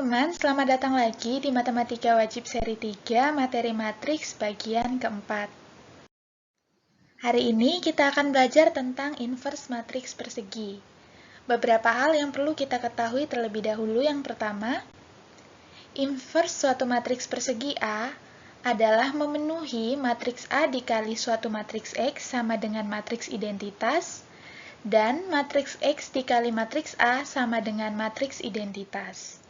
teman-teman, selamat datang lagi di Matematika Wajib Seri 3, materi matriks bagian keempat. Hari ini kita akan belajar tentang inverse matriks persegi. Beberapa hal yang perlu kita ketahui terlebih dahulu. Yang pertama, inverse suatu matriks persegi A adalah memenuhi matriks A dikali suatu matriks X sama dengan matriks identitas, dan matriks X dikali matriks A sama dengan matriks identitas.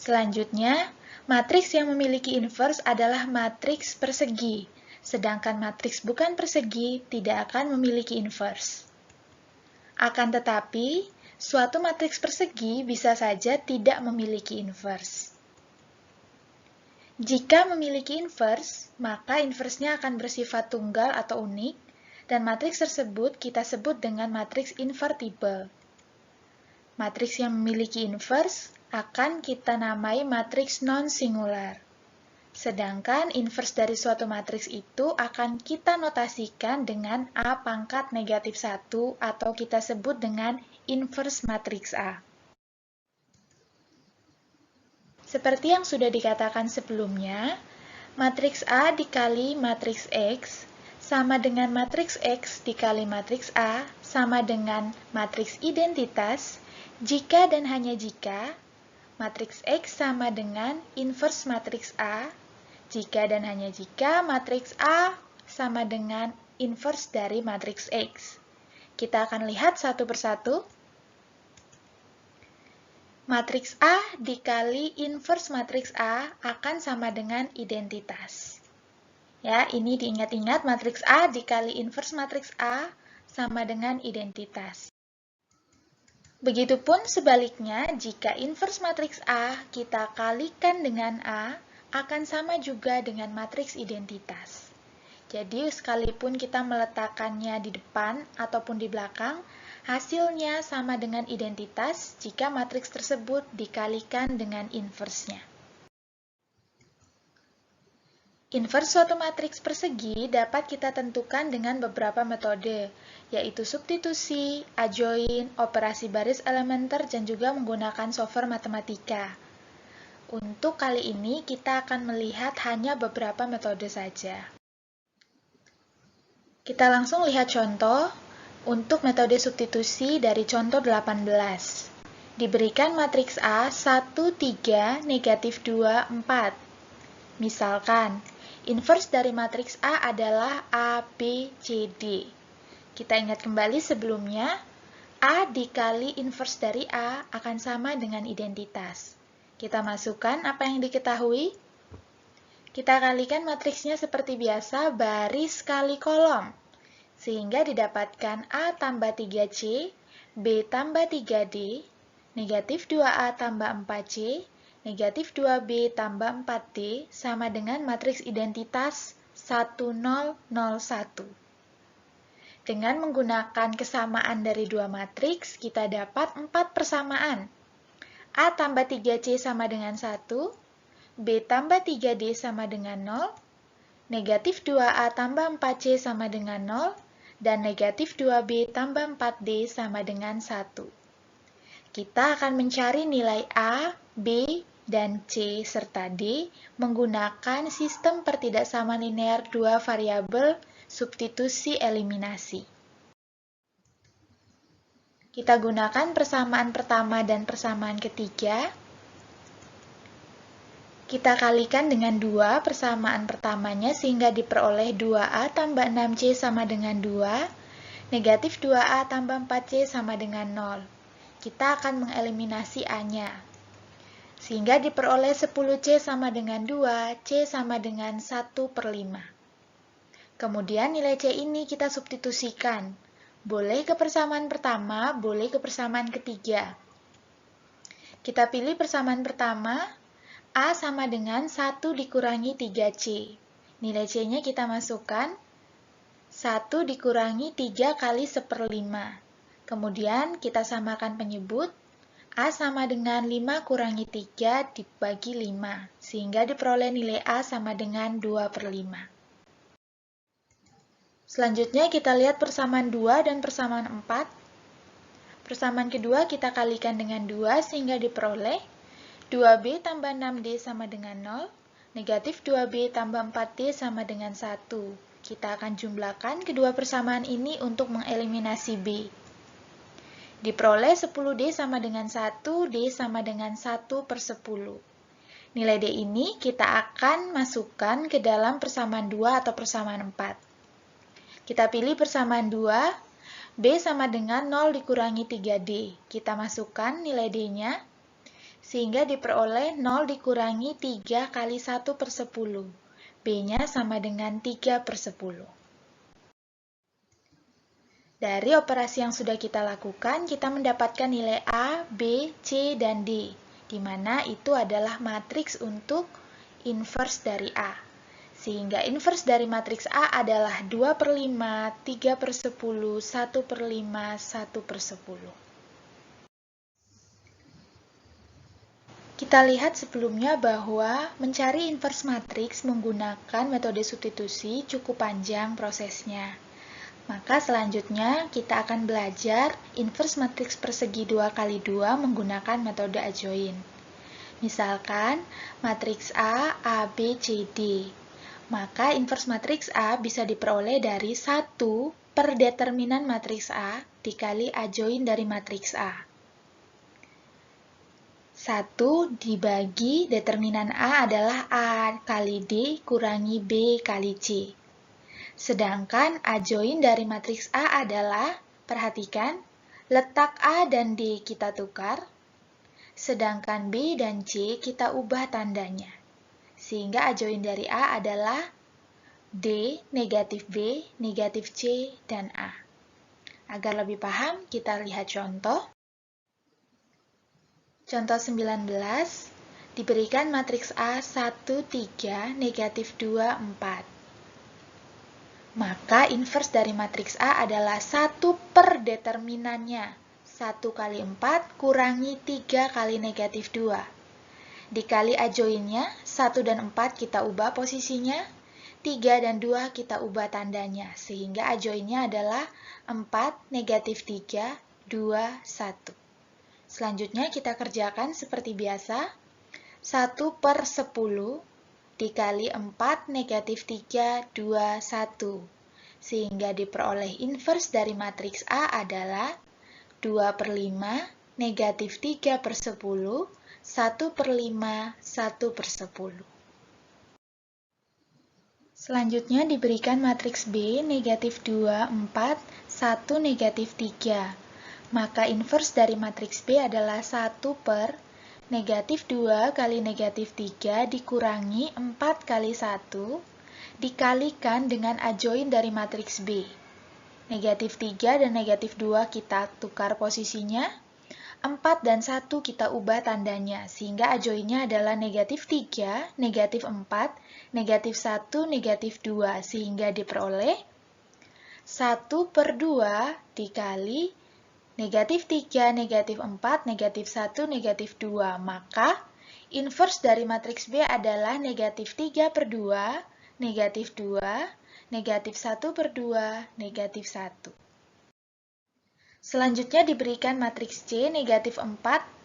Selanjutnya, matriks yang memiliki inverse adalah matriks persegi, sedangkan matriks bukan persegi tidak akan memiliki inverse. Akan tetapi, suatu matriks persegi bisa saja tidak memiliki inverse. Jika memiliki inverse, maka inverse-nya akan bersifat tunggal atau unik, dan matriks tersebut kita sebut dengan matriks invertible. Matriks yang memiliki inverse akan kita namai matriks non-singular. Sedangkan inverse dari suatu matriks itu akan kita notasikan dengan A pangkat negatif 1 atau kita sebut dengan inverse matriks A. Seperti yang sudah dikatakan sebelumnya, matriks A dikali matriks X sama dengan matriks X dikali matriks A sama dengan matriks identitas jika dan hanya jika matriks X sama dengan inverse matriks A, jika dan hanya jika matriks A sama dengan inverse dari matriks X. Kita akan lihat satu persatu. Matriks A dikali inverse matriks A akan sama dengan identitas. Ya, ini diingat-ingat, matriks A dikali inverse matriks A sama dengan identitas. Begitupun sebaliknya, jika inverse matriks A kita kalikan dengan A, akan sama juga dengan matriks identitas. Jadi, sekalipun kita meletakkannya di depan ataupun di belakang, hasilnya sama dengan identitas jika matriks tersebut dikalikan dengan inverse-nya. Inverse suatu matriks persegi dapat kita tentukan dengan beberapa metode, yaitu substitusi, adjoin, operasi baris elementer, dan juga menggunakan software matematika. Untuk kali ini, kita akan melihat hanya beberapa metode saja. Kita langsung lihat contoh. Untuk metode substitusi dari contoh 18. Diberikan matriks A 1, 3, negatif 2, 4. Misalkan, inverse dari matriks A adalah A, B, C, D. Kita ingat kembali sebelumnya, A dikali inverse dari A akan sama dengan identitas. Kita masukkan apa yang diketahui. Kita kalikan matriksnya seperti biasa, baris kali kolom. Sehingga didapatkan A tambah 3C, B tambah 3D, negatif 2A tambah 4C, negatif 2B tambah 4D sama dengan matriks identitas 1001. Dengan menggunakan kesamaan dari dua matriks, kita dapat 4 persamaan. A tambah 3C sama dengan 1, B tambah 3D sama dengan 0, negatif 2A tambah 4C sama dengan 0, dan negatif 2B tambah 4D sama dengan 1. Kita akan mencari nilai A, B, dan C serta D menggunakan sistem pertidaksamaan linear dua variabel substitusi eliminasi. Kita gunakan persamaan pertama dan persamaan ketiga. Kita kalikan dengan 2 persamaan pertamanya sehingga diperoleh 2A tambah 6C sama dengan 2, negatif 2A tambah 4C sama dengan 0. Kita akan mengeliminasi A-nya. Sehingga diperoleh 10C sama dengan 2, C sama dengan 1/5. Kemudian nilai C ini kita substitusikan. Boleh ke persamaan pertama, boleh ke persamaan ketiga. Kita pilih persamaan pertama, A sama dengan 1 dikurangi 3C. Nilai C-nya kita masukkan 1 dikurangi 3 kali 1/5. Kemudian kita samakan penyebut. A sama dengan 5 kurangi 3 dibagi 5. Sehingga diperoleh nilai A sama dengan 2/5. Selanjutnya kita lihat persamaan 2 dan persamaan 4. Persamaan kedua kita kalikan dengan 2 sehingga diperoleh 2B tambah 6D sama dengan 0. Negatif 2B tambah 4D sama dengan 1. Kita akan jumlahkan kedua persamaan ini untuk mengeliminasi B. Diperoleh 10D sama dengan 1, D sama dengan 1 per 10. Nilai D ini kita akan masukkan ke dalam persamaan 2 atau persamaan 4. Kita pilih persamaan 2, B sama dengan 0 dikurangi 3D. Kita masukkan nilai D-nya, sehingga diperoleh 0 dikurangi 3 kali 1 per 10. B-nya sama dengan 3 per 10. Dari operasi yang sudah kita lakukan, kita mendapatkan nilai A, B, C, dan D, di mana itu adalah matriks untuk inverse dari A. Sehingga inverse dari matriks A adalah 2 per 5, 3 per 10, 1 per 5, 1 per 10. Kita lihat sebelumnya bahwa mencari inverse matriks menggunakan metode substitusi cukup panjang prosesnya. Maka selanjutnya kita akan belajar inverse matriks persegi 2 kali 2 menggunakan metode adjoin. Misalkan matriks A, A, B, C, D. Maka inverse matriks A bisa diperoleh dari 1 per determinan matriks A dikali adjoin dari matriks A. 1 dibagi determinan A adalah A kali D kurangi B kali C. Sedangkan adjoin dari matriks A adalah, perhatikan, letak A dan D kita tukar, sedangkan B dan C kita ubah tandanya. Sehingga adjoin dari A adalah D, negatif B, negatif C, dan A. Agar lebih paham, kita lihat contoh. Contoh 19, diberikan matriks A 1, 3, negatif 2, 4. Maka inverse dari matriks A adalah 1 per determinannya. 1 kali 4 kurangi 3 kali negatif 2. Dikali adjoinnya, 1 dan 4 kita ubah posisinya, 3 dan 2 kita ubah tandanya. Sehingga adjoinnya adalah 4, negatif 3, 2, 1. Selanjutnya kita kerjakan seperti biasa. 1 per 10 dikali 4 negatif 3, 2, 1. Sehingga diperoleh inverse dari matriks A adalah 2 per 5, negatif 3 per 10, 1 per 5, 1 per 10. Selanjutnya diberikan matriks B, negatif 2, 4, 1, negatif 3. Maka inverse dari matriks B adalah 1 per negatif 2 kali negatif 3 dikurangi 4 kali 1 dikalikan dengan adjoin dari matriks B. Negatif 3 dan negatif 2 kita tukar posisinya, 4 dan 1 kita ubah tandanya, sehingga adjoinnya adalah negatif 3, negatif 4, negatif 1, negatif 2, sehingga diperoleh 1 per 2 dikali negatif 3, negatif 4, negatif 1, negatif 2. Maka, inverse dari matriks B adalah negatif 3 per 2, negatif 2, negatif 1 per 2, negatif 1. Selanjutnya diberikan matriks C, negatif 4,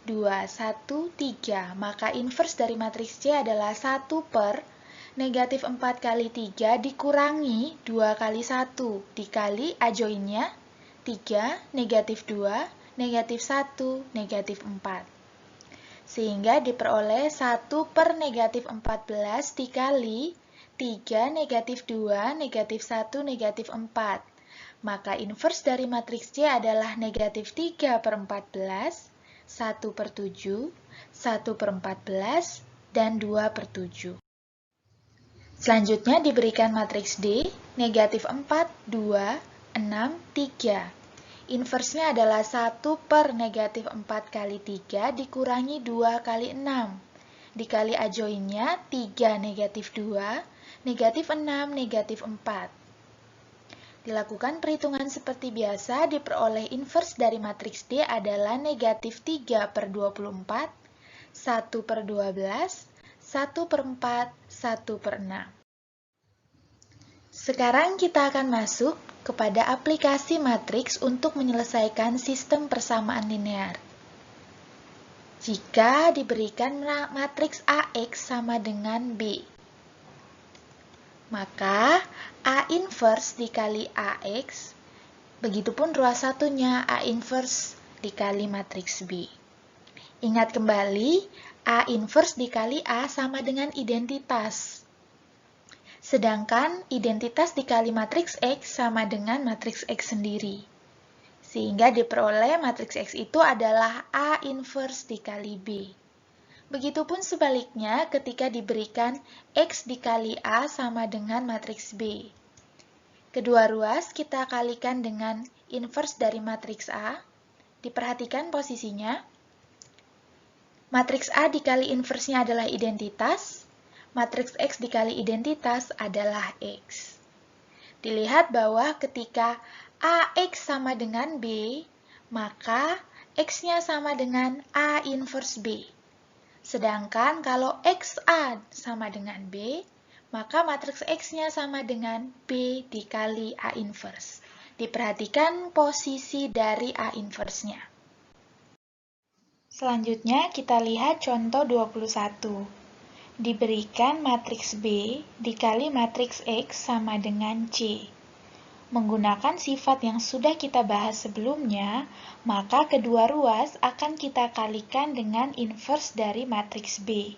2, 1, 3. Maka inverse dari matriks C adalah 1 per negatif 4 kali 3 dikurangi 2 kali 1 dikali adjoinnya, 3, negatif 2, negatif 1, negatif 4. Sehingga diperoleh 1 per negatif 14 dikali 3, negatif 2, negatif 1, negatif 4. Maka inverse dari matriks C adalah negatif 3 per 14, 1 per 7, 1 per 14, dan 2 per 7. Selanjutnya diberikan matriks D, negatif 4, 2, 6, 3. Inversenya adalah 1 per negatif 4 kali 3 dikurangi 2 kali 6. Dikali adjoinnya 3 negatif 2, negatif 6, negatif 4. Dilakukan perhitungan seperti biasa, diperoleh inverse dari matriks D adalah negatif 3 per 24, 1 per 12, 1 per 4, 1 per 6. Sekarang kita akan masuk kepada aplikasi matriks untuk menyelesaikan sistem persamaan linear. jika diberikan matriks AX sama dengan B. Maka A inverse dikali AX, begitupun ruas satunya A inverse dikali matriks B. Ingat kembali, A inverse dikali A sama dengan identitas. Sedangkan identitas dikali matriks X sama dengan matriks X sendiri. Sehingga diperoleh matriks X itu adalah A inverse dikali B. Begitupun sebaliknya ketika diberikan X dikali A sama dengan matriks B. Kedua ruas kita kalikan dengan inverse dari matriks A. Diperhatikan posisinya. Matriks A dikali inversenya adalah identitas. Matriks X dikali identitas adalah X. Dilihat bahwa ketika AX sama dengan B, maka X-nya sama dengan A inverse B. Sedangkan kalau XA sama dengan B, maka matriks X-nya sama dengan B dikali A inverse. Diperhatikan posisi dari A inverse-nya. Selanjutnya kita lihat contoh 21. Diberikan matriks B dikali matriks X sama dengan C. Menggunakan sifat yang sudah kita bahas sebelumnya, maka kedua ruas akan kita kalikan dengan inverse dari matriks B.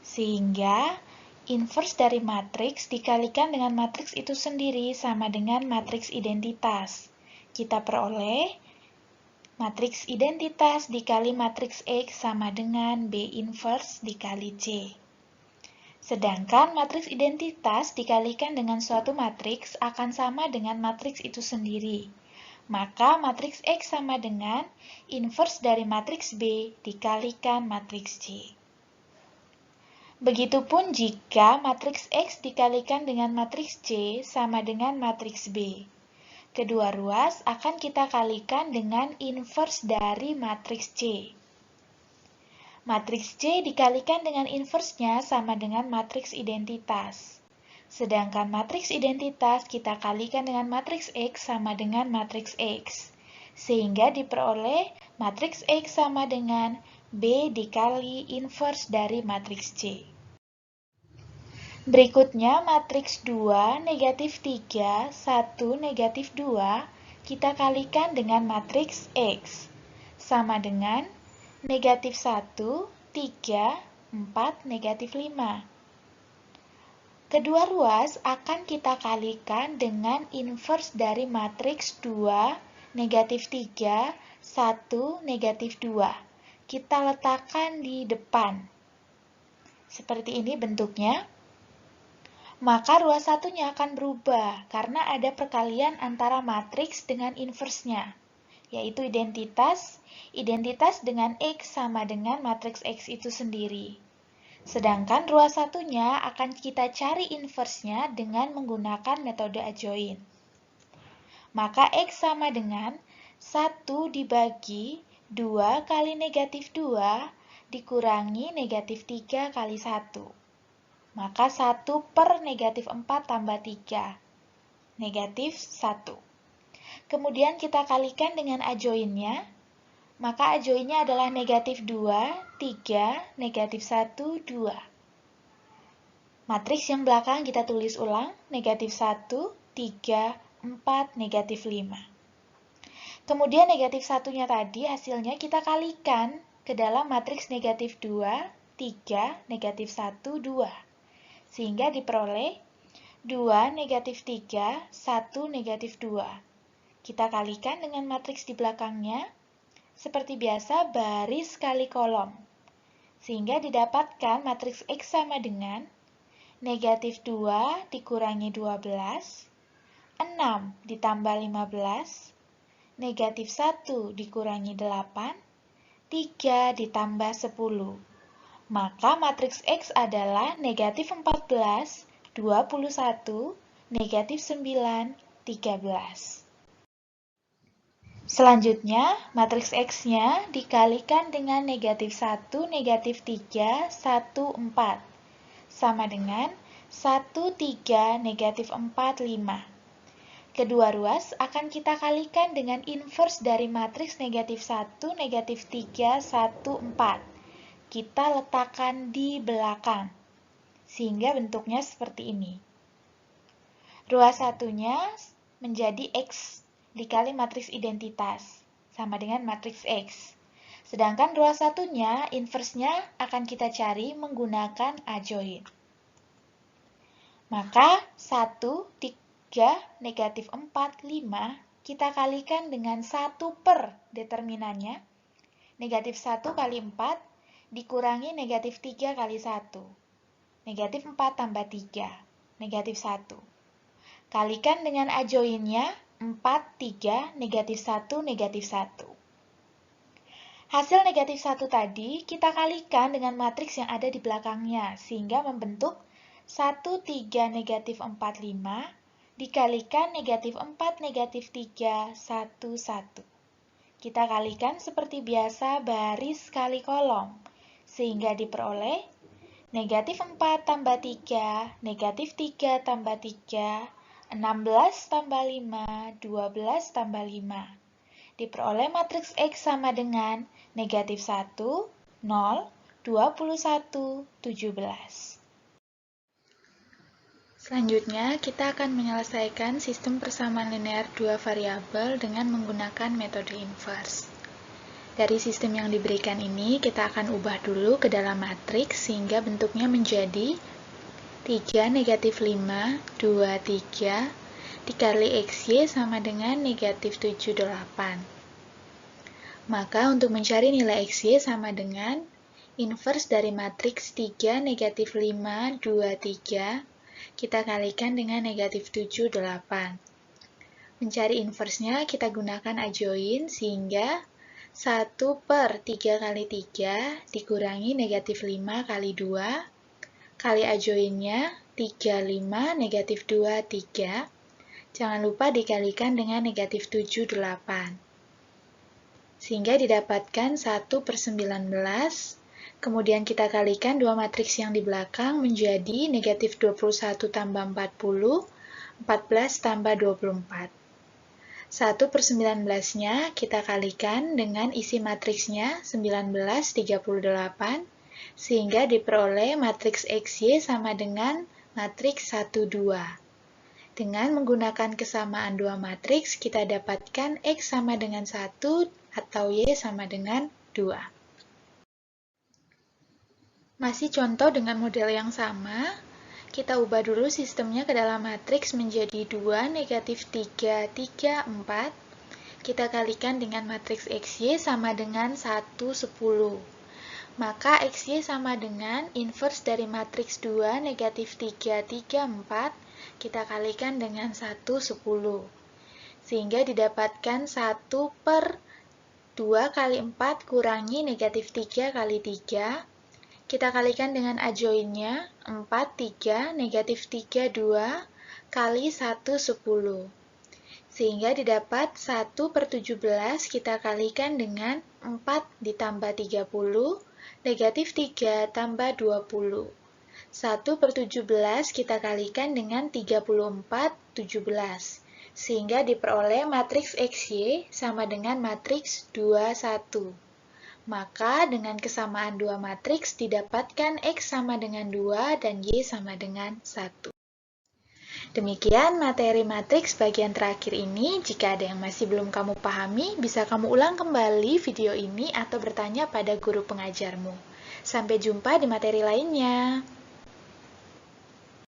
Sehingga inverse dari matriks dikalikan dengan matriks itu sendiri sama dengan matriks identitas. Kita peroleh matriks identitas dikali matriks X sama dengan B inverse dikali C. Sedangkan matriks identitas dikalikan dengan suatu matriks akan sama dengan matriks itu sendiri. Maka matriks X sama dengan inverse dari matriks B dikalikan matriks C. Begitupun jika matriks X dikalikan dengan matriks C sama dengan matriks B. Kedua ruas akan kita kalikan dengan inverse dari matriks C. Matriks C dikalikan dengan inversenya sama dengan matriks identitas. Sedangkan matriks identitas kita kalikan dengan matriks X sama dengan matriks X. Sehingga diperoleh matriks X sama dengan B dikali inverse dari matriks C. Berikutnya matriks 2, negatif 3, 1, negatif 2, kita kalikan dengan matriks X. Sama dengan negatif 1, 3, 4, negatif 5. Kedua ruas akan kita kalikan dengan inverse dari matriks 2, negatif 3, 1, negatif 2. Kita letakkan di depan. Seperti ini bentuknya. Maka ruas satunya akan berubah karena ada perkalian antara matriks dengan inversenya, yaitu identitas dengan X sama dengan matriks X itu sendiri. Sedangkan ruas satunya akan kita cari inversenya dengan menggunakan metode adjoin. Maka X sama dengan 1 dibagi 2 kali negatif 2 dikurangi negatif 3 kali 1. Maka 1 per negatif 4 tambah 3, negatif 1. Kemudian kita kalikan dengan adjoinnya, maka adjoinnya adalah negatif 2, 3, negatif 1, 2. Matriks yang belakang kita tulis ulang, negatif 1, 3, 4, negatif 5. Kemudian negatif 1-nya tadi hasilnya kita kalikan ke dalam matriks negatif 2, 3, negatif 1, 2. Sehingga diperoleh 2 negatif 3, 1 negatif 2. Kita kalikan dengan matriks di belakangnya, seperti biasa baris kali kolom. Sehingga didapatkan matriks X sama dengan negatif 2 dikurangi 12, 6 ditambah 15, negatif 1 dikurangi 8, 3 ditambah 10. Maka matriks X adalah negatif 14, 21, negatif 9, 13. Selanjutnya, matriks X-nya dikalikan dengan negatif 1, negatif 3, 1, 4. Sama dengan 1, 3, negatif 4, 5. Kedua ruas akan kita kalikan dengan inverse dari matriks negatif 1, negatif 3, 1, 4. Kita letakkan di belakang, sehingga bentuknya seperti ini. Ruas satunya menjadi X dikali matriks identitas, sama dengan matriks X. Sedangkan ruas satunya, inverse-nya akan kita cari menggunakan adjoint. Maka 1, 3, negatif 4, 5, kita kalikan dengan 1 per determinannya. Negatif 1 kali 4 dikurangi negatif 3 kali 1. Negatif 4 tambah 3, negatif 1. Kalikan dengan adjoint-nya, 4, 3, negatif 1, negatif 1. Hasil negatif 1 tadi kita kalikan dengan matriks yang ada di belakangnya, sehingga membentuk 1, 3, negatif 4, 5, dikalikan negatif 4, negatif 3, 1, 1. Kita kalikan seperti biasa baris kali kolom, sehingga diperoleh negatif 4 tambah 3, negatif 3 tambah 3, 16 tambah 5, 12 tambah 5. Diperoleh matriks X sama dengan negatif 1, 0, 21, 17. Selanjutnya, kita akan menyelesaikan sistem persamaan linear dua variabel dengan menggunakan metode inverse. Dari sistem yang diberikan ini, kita akan ubah dulu ke dalam matriks sehingga bentuknya menjadi 3 negatif 5, 2, 3, dikali XY sama dengan negatif 7, 8. Maka untuk mencari nilai XY sama dengan inverse dari matriks 3, negatif 5, 2, 3, kita kalikan dengan negatif 7, 8. Mencari inverse-nya kita gunakan adjoint sehingga 1 per 3 kali 3 dikurangi negatif 5 kali 2, kali adjoint-nya 3, 5, negatif 2, 3. Jangan lupa dikalikan dengan negatif 7, 8. Sehingga didapatkan 1 per 19. Kemudian kita kalikan dua matriks yang di belakang menjadi negatif 21 tambah 40, 14 tambah 24. 1 per 19-nya kita kalikan dengan isi matriksnya 19, 38, sehingga diperoleh matriks XY sama dengan matriks 1, 2. Dengan menggunakan kesamaan dua matriks, kita dapatkan X sama dengan 1 atau Y sama dengan 2. Masih contoh dengan model yang sama, kita ubah dulu sistemnya ke dalam matriks menjadi 2, negatif 3, 3, 4. Kita kalikan dengan matriks XY sama dengan 1, 10. Maka XY sama dengan inverse dari matriks 2, negatif 3, 3, 4, kita kalikan dengan 1, 10. Sehingga didapatkan 1 per 2 kali 4 kurangi negatif 3 kali 3. Kita kalikan dengan adjoint-nya 4, 3, negatif 3, 2, kali 1, 10. Sehingga didapat 1 per 17 kita kalikan dengan 4 ditambah 30, negatif 3 tambah 20. 1 per 17 kita kalikan dengan 34, 17. Sehingga diperoleh matriks XY sama dengan matriks 2, 1. Maka dengan kesamaan dua matriks didapatkan X sama dengan 2 dan Y sama dengan 1. Demikian materi matriks bagian terakhir ini. Jika ada yang masih belum kamu pahami, bisa kamu ulang kembali video ini atau bertanya pada guru pengajarmu. Sampai jumpa di materi lainnya.